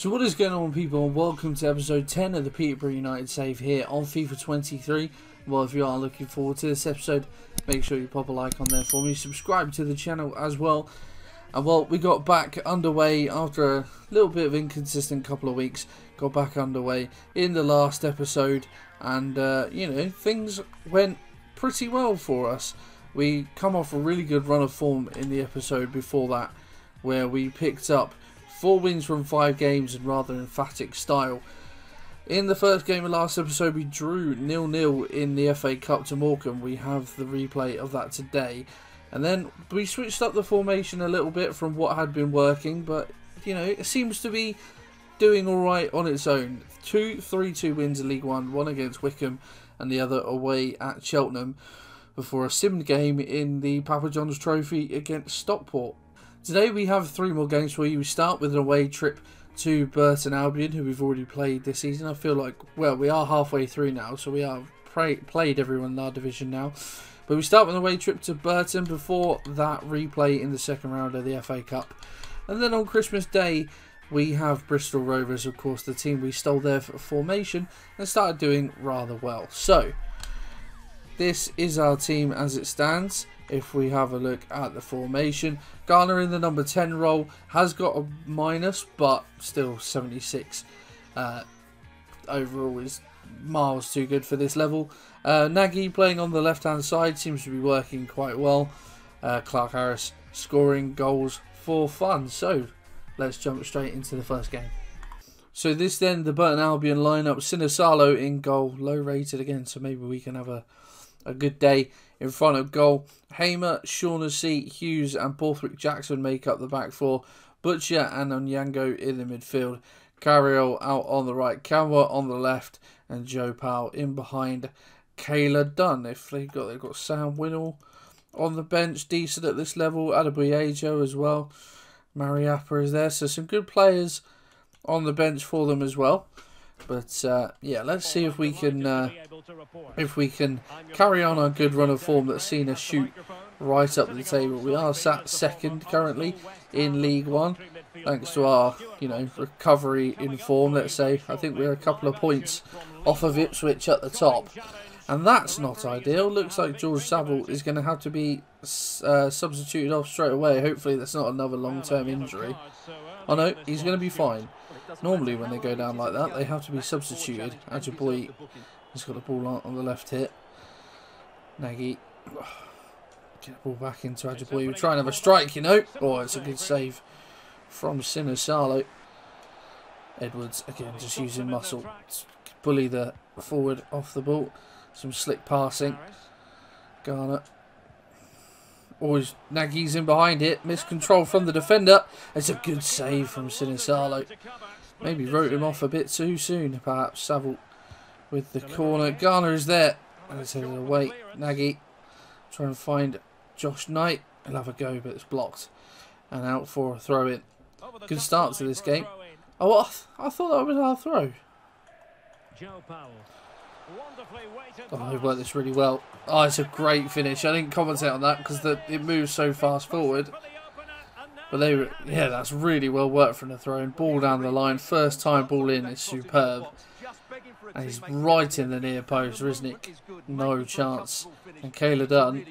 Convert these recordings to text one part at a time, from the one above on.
So what is going on, people, and welcome to episode 10 of the Peterborough United save here on FIFA 23. Well, if you are looking forward to this episode, make sure you pop a like on there for me, subscribe to the channel as well. And well, we got back underway after a little bit of inconsistent couple of weeks. Got back underway in the last episode, and you know, things went pretty well for us. We come off a really good run of form in the episode before that, where we picked up 4 wins from 5 games in rather emphatic style. In the first game of last episode, we drew 0-0 in the FA Cup to Morecambe. We have the replay of that today. And then we switched up the formation a little bit from what had been working, but you know, it seems to be doing alright on its own. 2 3-2 wins in League One, one against Wickham and the other away at Cheltenham, before a simmed game in the Papa John's Trophy against Stockport. Today we have 3 more games for you. We start with an away trip to Burton Albion, who we've already played this season. I feel like, well, we are halfway through now, so we have played everyone in our division now. But we start with an away trip to Burton before that replay in the second round of the FA Cup. And then on Christmas Day, we have Bristol Rovers, of course, the team we stole their formation and started doing rather well. So, this is our team as it stands. If we have a look at the formation, Garner in the number 10 role has got a minus, but still 76 overall is miles too good for this level. Nagy playing on the left hand side seems to be working quite well. Clark Harris scoring goals for fun. So let's jump straight into the first game. So this then, the Burton Albion lineup: Sinisalo in goal, low rated again, so maybe we can have a good day. In front of goal, Hamer, Shaughnessy, Hughes and Borthwick Jackson make up the back four. Butcher and Onyango in the midfield. Carriel out on the right, Canwa on the left, and Joe Powell in behind Kayla Dunn. If they've got Sam Winnell on the bench, decent at this level. Adebayejo as well. Mariappa is there, so some good players on the bench for them as well. But yeah, let's see if we can carry on our good run of form that's seen us shoot right up the table. We are sat second currently in League One, thanks to our, you know, recovery in form. Let's say I think we're a couple of points off of Ipswich at the top, and that's not ideal. Looks like George Saville is going to have to be substituted off straight away. Hopefully that's not another long-term injury. Oh no, he's going to be fine. Normally when they go down like that, they have to be substituted. Ajiboye has got the ball on the left hit. Nagy, get the ball back into Ajiboye. We're trying to have a strike, you know. Oh, it's a good save from Sinisalo. Edwards, again, just using muscle. Bully the forward off the ball. Some slick passing. Garner. Always Nagy's in behind it. Missed control from the defender. It's a good save from Sinisalo. Maybe wrote him off a bit too soon, perhaps. Saville with the corner. Garner is there. And it's headed away. Nagy trying to find Josh Knight. He'll have a go, but it's blocked. And out for a throw in. Good start to this game. Oh, I thought that was our throw. Oh, they've worked this really well. Oh, it's a great finish. I didn't commentate on that because it moves so fast forward. But yeah, that's really well worked from the throw in. Ball down the line. First time ball in is superb. And he's right in the near post. Riznik, no chance. And Kayla Dunn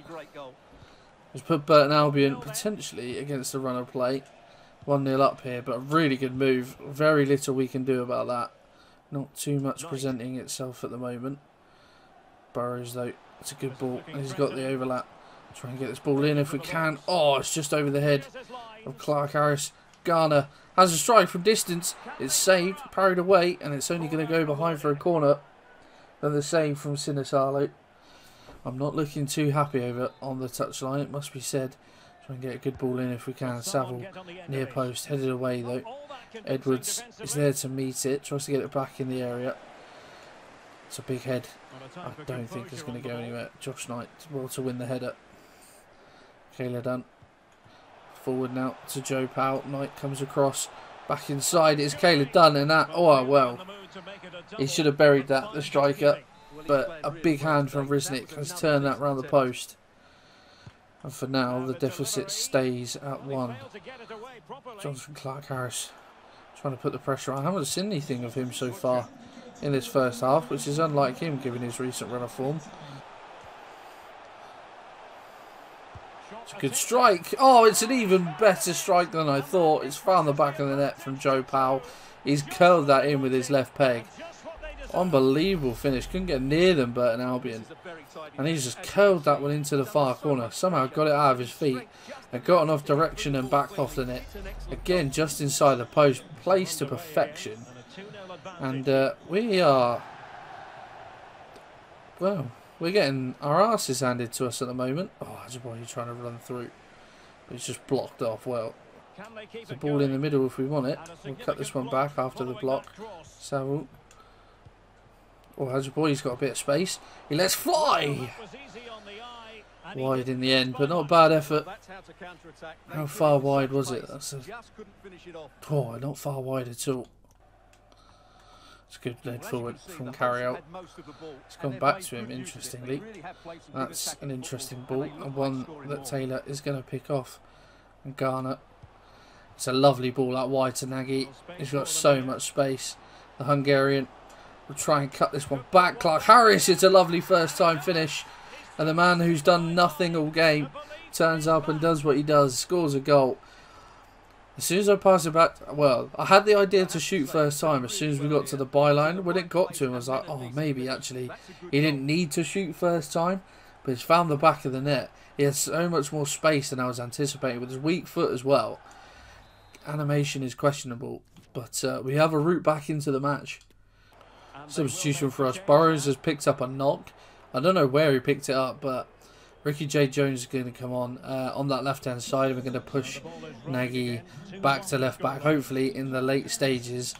has put Burton Albion potentially against the run of play. 1-0 up here, but a really good move. Very little we can do about that. Not too much presenting itself at the moment. Burrows though, it's a good ball. And he's got the overlap. Try and get this ball in if we can. Oh, it's just over the head of Clark Harris. Garner has a strike from distance. It's saved, parried away, and it's only going to go behind for a corner. And the same from Sinisalo. I'm not looking too happy over on the touchline, it must be said. Try and get a good ball in if we can. Saville near post, headed away though. Edwards is there to meet it, tries to get it back in the area. It's a big head. I don't think it's going to go anywhere. Josh Knight well to win the header. Kayla Dunn forward now to Joe Powell. Knight comes across, back inside. It's Kayla Dunn, and that, oh well, he should have buried that, the striker, but a big hand from Riznik has turned that round the post. And for now, the deficit stays at 1. Jonathan Clark Harris Trying to put the pressure on. I haven't seen anything of him so far in this first half, which is unlike him given his recent run of form. It's a good strike. Oh, it's an even better strike than I thought. It's found the back of the net from Joe Powell. He's curled that in with his left peg. Unbelievable finish. Couldn't get near them, Burton Albion. And he's just curled that one into the far corner. Somehow got it out of his feet. And got enough direction and backed off the net. Again, just inside the post. Placed to perfection. And we are... Well, we're getting our asses handed to us at the moment. Oh, that's a boy trying to run through. But it's just blocked off well. There's a ball in the middle if we want it. We'll cut this one back after the block. So... Oh, Hajaboy's got a bit of space. He lets fly! Wide in the end, but not a bad effort. How far wide was it? That's a... Oh, not far wide at all. It's a good lead forward from carry out. It's gone back to him, interestingly. That's an interesting ball, and one that Taylor is going to pick off and garner. It's a lovely ball out wide to Nagy. He's got so much space. The Hungarian will try and cut this one back. Clark Harris, it's a lovely first time finish. And the man who's done nothing all game turns up and does what he does. Scores a goal. As soon as I pass it back, well, I had the idea to shoot first time as soon as we got to the byline. When it got to him, I was like, oh, maybe actually he didn't need to shoot first time. But he's found the back of the net. He has so much more space than I was anticipating with his weak foot as well. Animation is questionable, but we have a route back into the match. Substitution for us. Burrows has picked up a knock. I don't know where he picked it up, but Ricky J. Jones is going to come on that left-hand side. And we're going to push Nagy back to left-back. Hopefully, in the late stages,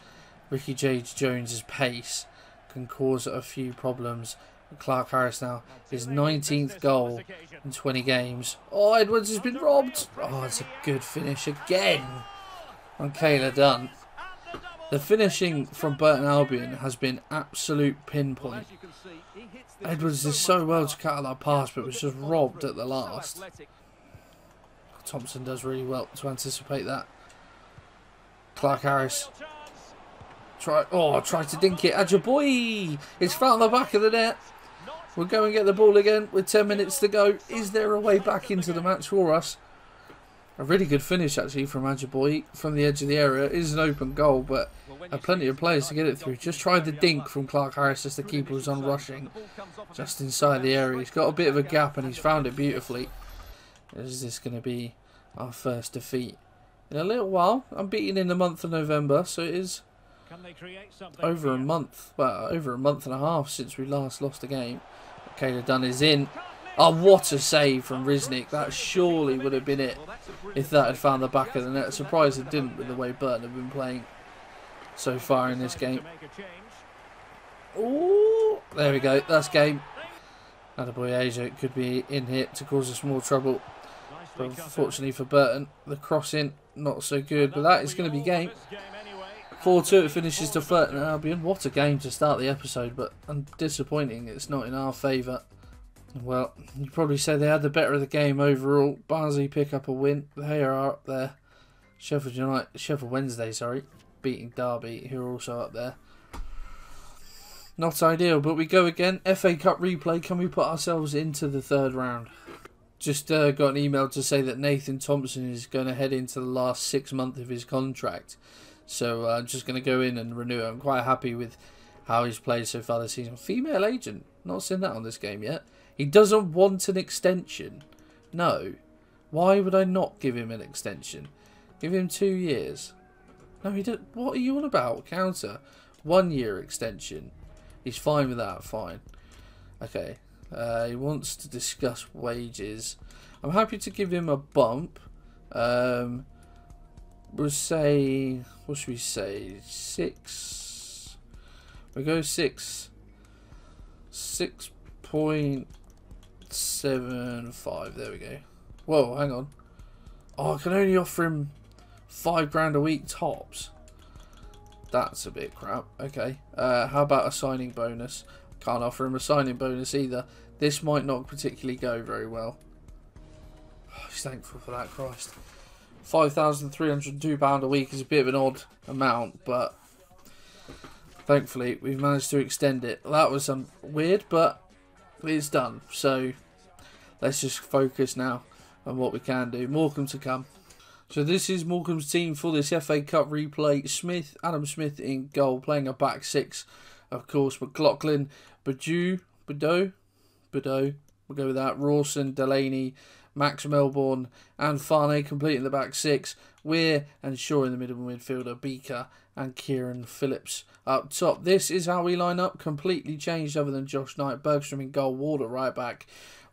Ricky J. Jones' pace can cause a few problems. Clark Harris now, his 19th goal in 20 games. Oh, Edwards has been robbed. Oh, it's a good finish again on Kayla Dunn. The finishing from Burton Albion has been absolute pinpoint. Edwards did so well to cut out that pass, but was just robbed at the last. Thompson does really well to anticipate that. Clark Harris. Tried to dink it. Ajaboy! It's found the back of the net. We'll go and get the ball again with 10 minutes to go. Is there a way back into the match for us? A really good finish actually from Ajaboy from the edge of the area. It is an open goal, but plenty of players to get it through. Just tried the dink from Clark Harris as the keeper was on rushing just inside the area. He's got a bit of a gap and he's found it beautifully. Is this going to be our first defeat in a little while? I'm beaten in the month of November, so it is over a month, well, over a month and a half since we last lost a game. Kayla Dunn is in. Oh, what a save from Riznik. That surely would have been it if that had found the back of the net. Surprised it didn't with the way Burton have been playing so far in this game. Oh, there we go. That's game. Attaboy Asia could be in here to cause us more trouble. But unfortunately for Burton, the crossing not so good. But that is going to be game. 4-2 it finishes to Burton Albion. What a game to start the episode, but disappointing it's not in our favour. Well, you probably say they had the better of the game overall. Barnsley pick up a win. They are up there. Sheffield Wednesday, beating Derby, who are also up there. Not ideal, but we go again. FA Cup replay. Can we put ourselves into the third round? Just got an email to say that Nathan Thompson is going to head into the last 6 months of his contract. So I'm just going to go in and renew it. I'm quite happy with how he's played so far this season. Female agent. Not seen that on this game yet. He doesn't want an extension. No. Why would I not give him an extension? Give him 2 years. No, he don't. What are you on about? Counter. 1 year extension. He's fine with that. Fine. Okay. He wants to discuss wages. I'm happy to give him a bump. We'll say... What should we say? 6. We'll go 6. 6.75. There we go. Whoa, hang on. Oh, I can only offer him £5 a week tops. That's a bit crap. Okay. How about a signing bonus? Can't offer him a signing bonus either. This might not particularly go very well. Oh, he's thankful for that, Christ. £5,302 a week is a bit of an odd amount, but thankfully we've managed to extend it. That was weird, but it's done. So let's just focus now on what we can do. Morecambe to come. So this is Morecambe's team for this FA Cup replay. Adam Smith in goal, playing a back six. Of course, McLaughlin, Badeau, we'll go with that. Rawson, Delaney, Max Melbourne and Farnay completing the back six. Weir and Shaw in the middle midfielder. Beaker and Kieran Phillips up top. This is how we line up. Completely changed other than Josh Knight. Bergstrom in goal. Ward at right back.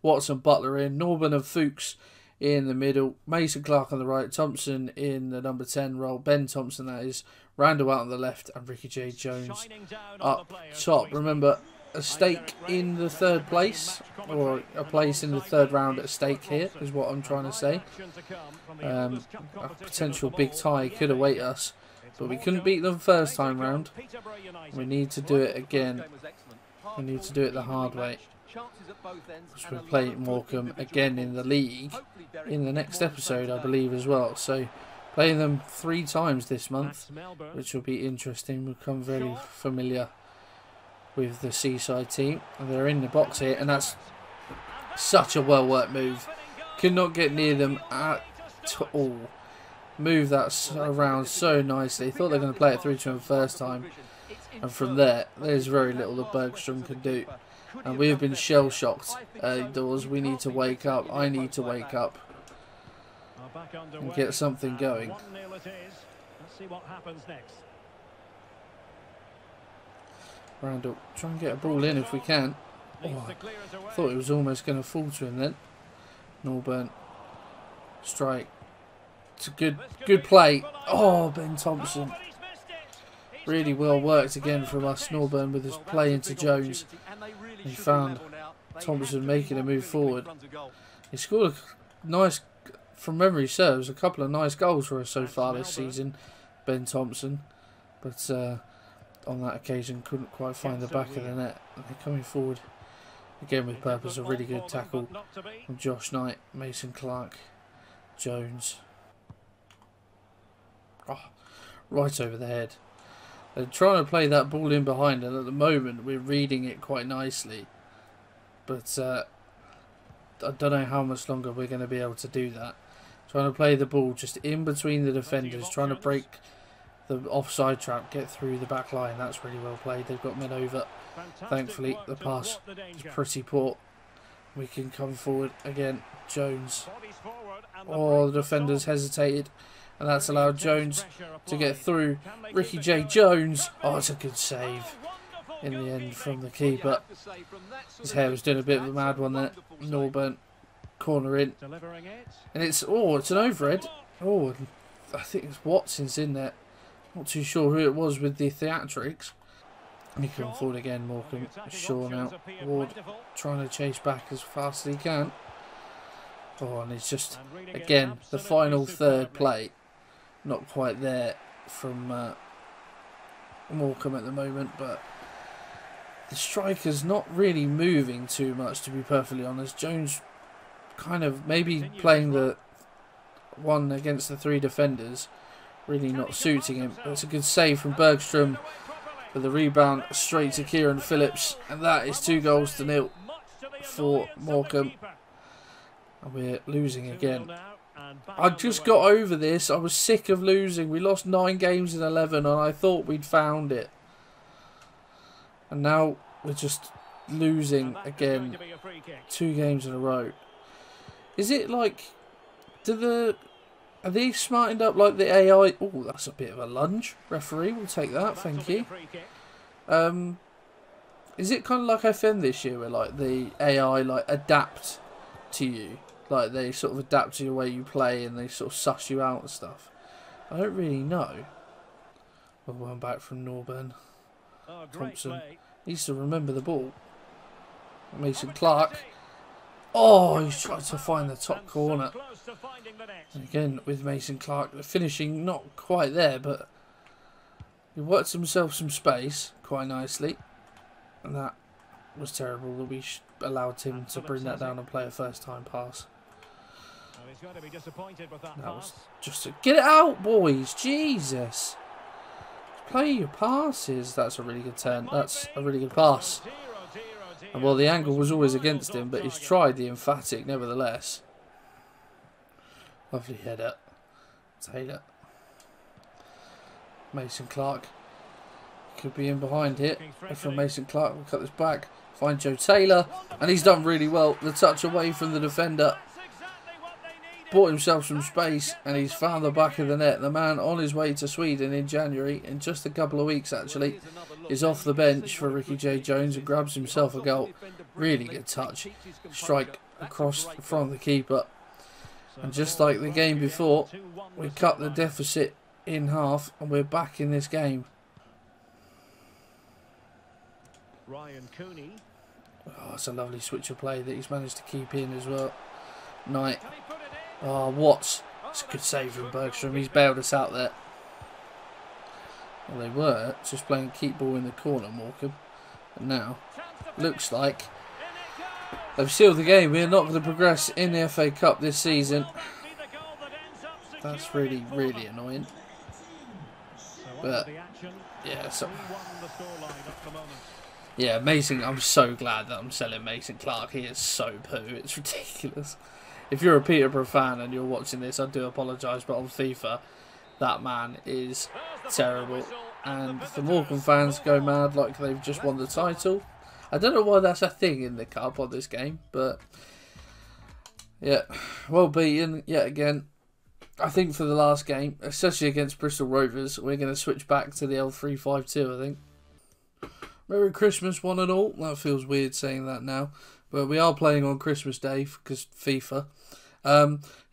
Watson, Butler in. Norburn and Fuchs in the middle. Mason Clark on the right. Thompson in the number 10 role. Ben Thompson, that is. Randall out on the left. And Ricky J. Jones up top. Remember, a stake in the third place, or a place in the third round at stake here, is what I'm trying to say. A potential big tie could await us, but we couldn't beat them first time round. We need to do it again. We need to do it the hard way. So we'll play Morecambe again in the league in the next episode, I believe, as well. So playing them 3 times this month, which will be interesting. We'll become very familiar with the Seaside team, and they're in the box here, and that's such a well worked move. Could not get near them at all. Move that around so nicely. Thought they were going to play it through to him first time, and from there there's very little that Bergstrom can do, and we have been shell shocked early doors. We need to wake up. I need to wake up and get something going. Let's see what happens next. Randall, try and get a ball in if we can. Oh, I thought it was almost going to fall to him then. Norburn, strike. It's a good play. Oh, Ben Thompson. Really well worked again from us. Norburn with his play into Jones. He found Thompson making a move forward. He scored a nice, from memory serves, a couple of nice goals for us so far this season, Ben Thompson. But on that occasion couldn't quite find the back of the net. And they're coming forward again with purpose. A really good tackle from Josh Knight, Mason Clark, Jones. Oh, right over the head. They're trying to play that ball in behind, and at the moment we're reading it quite nicely, but I don't know how much longer we're going to be able to do that. Trying to play the ball just in between the defenders, trying to break the offside trap, get through the back line. That's really well played. They've got men over. Thankfully, the pass is pretty poor. We can come forward again. Jones. Oh, the defenders hesitated, and that's allowed Jones to get through. Ricky J. Jones. Oh, it's a good save in the end from the keeper. His hair was doing a bit of a mad one there. Norburn, corner in, and it's an overhead. Oh, I think it's Watson's in there. Not too sure who it was with the theatrics. He come forward again. Morecambe. Shaw now. Ward trying to chase back as fast as he can. Oh, and it's just again the final third play. Not quite there from Morecambe at the moment, but the striker's not really moving too much, to be perfectly honest. Jones kind of maybe playing the one against the 3 defenders, really not suiting him. But it's a good save from Bergstrom for the rebound straight to Kieran Phillips, and that is 2-0 for Morecambe. And we're losing again. I just got over this. I was sick of losing. We lost 9 games in 11 and I thought we'd found it. And now we're just losing again. 2 games in a row. Is it like... Are these smartened up like the AI? Oh, that's a bit of a lunge. Referee, we'll take that. Thank you. Is it kind of like FM this year where like the AI like adapt to you? Like they sort of adapt to the way you play and they sort of suss you out and stuff. I don't really know. Well, one back from Norburn. Thompson needs to remember the ball. Mason Clark. Oh, he's trying to find the top corner. And again with Mason Clark, the finishing not quite there, but he worked himself some space quite nicely. And that was terrible that we allowed him to bring that down and play a first time pass. Well, he's going to be disappointed with that was pass. just a... Get it out, boys. Jesus. Play your passes. That's a really good turn. That's a really good pass. And well, the angle was always against him, but he's tried the emphatic nevertheless. Lovely header. Taylor. Mason Clark. Could be in behind here. From Mason Clark, we'll cut this back. Find Joe Taylor. And he's done really well. The touch away from the defender. Bought himself some space. And he's found the back of the net. The man on his way to Sweden in January. In just a couple of weeks, actually. Is off the bench for Ricky J. Jones. And grabs himself a goal. Really good touch. Strike across from the keeper. And just like the game before, we cut the deficit in half. And we're back in this game. Ryan Cooney. Oh, it's a lovely switch of play that he's managed to keep in as well. Knight. Oh, Watts. It's a good save from Bergstrom. He's bailed us out there. Well, they were just playing keep ball in the corner, Morecambe. And now, looks like they've sealed the game. We're not going to progress in the FA Cup this season. That's really, really annoying. But, yeah, so... Yeah, Mason, I'm so glad that I'm selling Mason Clark. He is so poo. It's ridiculous. If you're a Peterborough fan and you're watching this, I do apologise, but on FIFA, that man is terrible. And the Morecambe fans go mad like they've just won the title. I don't know why that's a thing in the cup on this game, but yeah, well beaten yet again. I think for the last game, especially against Bristol Rovers, we're going to switch back to the L352, I think. Merry Christmas, one and all. That feels weird saying that now. But we are playing on Christmas Day because FIFA.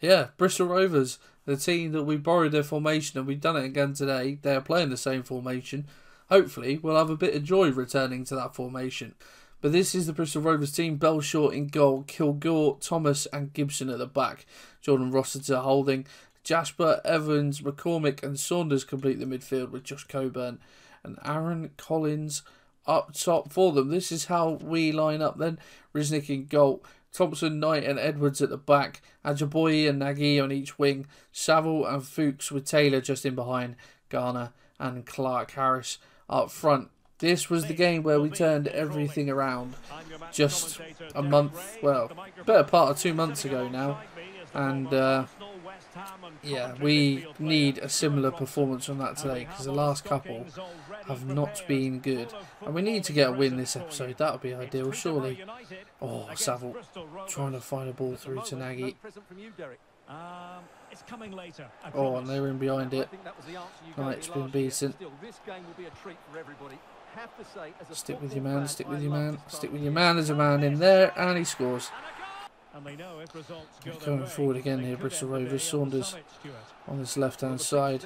Yeah, Bristol Rovers, the team that we borrowed their formation and we've done it again today. They are playing the same formation. Hopefully, we'll have a bit of joy returning to that formation. But this is the Bristol Rovers team. Bellshort in goal, Kilgore, Thomas and Gibson at the back. Jordan Rossiter holding. Jasper, Evans, McCormick and Saunders complete the midfield with Josh Coburn and Aaron Collins up top for them. This is how we line up then. Riznik in goal. Thompson, Knight and Edwards at the back. Ajaboye and Nagy on each wing. Saville and Fuchs with Taylor just in behind. Garner and Clark Harris up front. This was the game where we turned everything around just a month, well, better part of 2 months ago now. And yeah, we need a similar performance from that today because the last couple have not been good. And we need to get a win this episode. That would be ideal, surely. Oh, Saville trying to find a ball through to Nagy. Oh, and they were in behind it. Knight's been beaten. Stick with your man, stick with your man, stick with your man. There's a man in there, and he scores. Going forward again here, Bristol Rovers. Saunders on this left-hand side.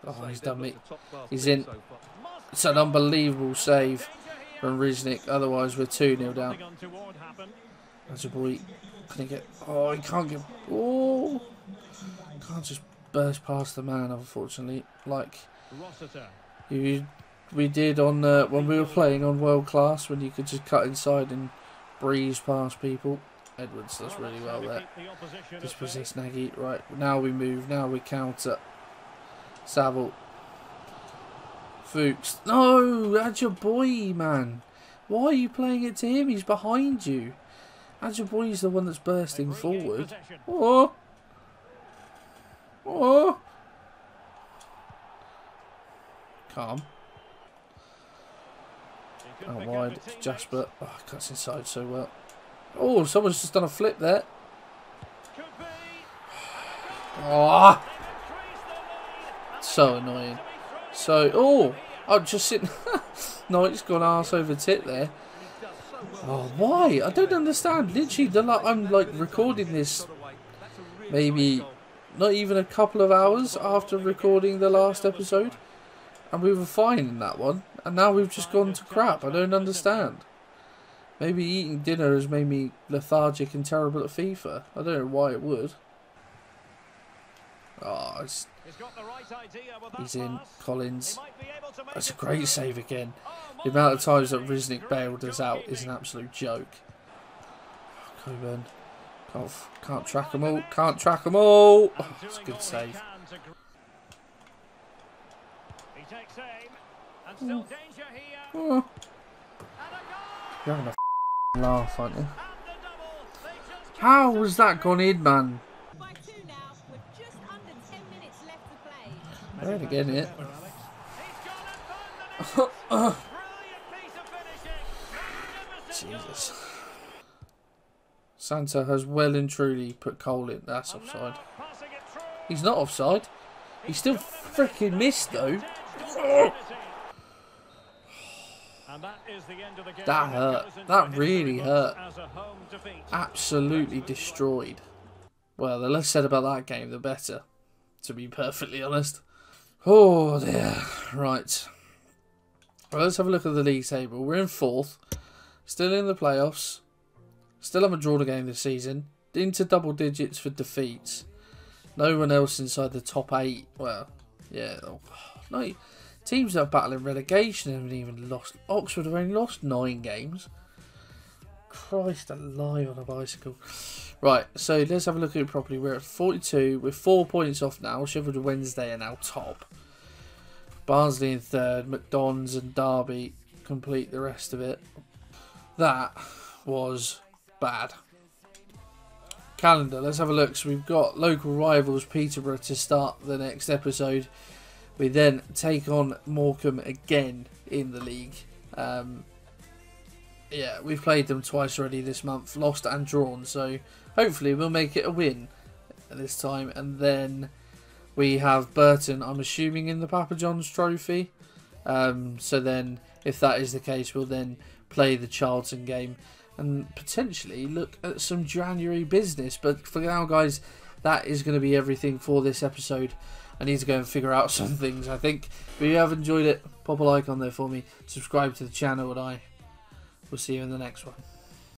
Oh, he's done me. He's in. It's an unbelievable save from Riznik. Otherwise, we're 2-0 down. That's a boy. Can he get... Oh, he can't get... Oh! Can't just burst past the man, unfortunately. Like we did on when we were playing on World Class, when you could just cut inside and breeze past people. Edwards does really well there. Dispossess Nagy. Right, now we move. Now we counter. Saville. Fuchs. No! Ajaboye, man. Why are you playing it to him? He's behind you. Ajaboye's the one that's bursting forward. Oh! Oh! Calm. Out wide. Jasper. Oh, cuts inside so well. Oh, someone's just done a flip there. Oh! So annoying. So, oh! I'm just sitting... No, it's gone arse over tit there. Oh, why? I don't understand. Literally, I'm like recording this maybe not even a couple of hours after recording the last episode. And we were fine in that one. And now we've just gone to crap. I don't understand. Maybe eating dinner has made me lethargic and terrible at FIFA. I don't know why it would. Oh, he's in. Collins. That's a great save again. The amount of times that Riznik bailed us out is an absolute joke. Coburn. Can't track them all. Can't track them all. Oh, it's a good save. He takes aim, and still danger here. Oh. You're having a laugh, aren't you? How was that gone in, man? By 2 now, with just under 10 minutes left to play. They're only getting it. Jesus. Santa has well and truly put Cole in. That's offside. He's not offside. He still freaking missed though. That hurt. That really hurt. Absolutely destroyed. Well, the less said about that game, the better. To be perfectly honest. Oh dear. Right. Well, let's have a look at the league table. We're in 4th. Still in the playoffs. Still haven't drawn a game this season. Into double digits for defeats. No one else inside the top 8. Well, yeah. Oh, no. Teams that are battling relegation haven't even lost. Oxford have only lost 9 games. Christ alive on a bicycle. Right, so let's have a look at it properly. We're at 42. We're 4 points off now. Sheffield Wednesday are now top. Barnsley in 3rd. McDonald's and Derby complete the rest of it. That was bad. Calendar, let's have a look. So we've got local rivals Peterborough to start the next episode. We then take on Morecambe again in the league. Yeah, we've played them twice already this month, lost and drawn. So hopefully we'll make it a win this time. And then we have Burton, I'm assuming, in the Papa John's Trophy. So then, if that is the case, we'll then play the Charlton game and potentially look at some January business. But for now, guys, that is going to be everything for this episode. I need to go and figure out some things, I think. If you have enjoyed it, pop a like on there for me. Subscribe to the channel, and I will see you in the next one.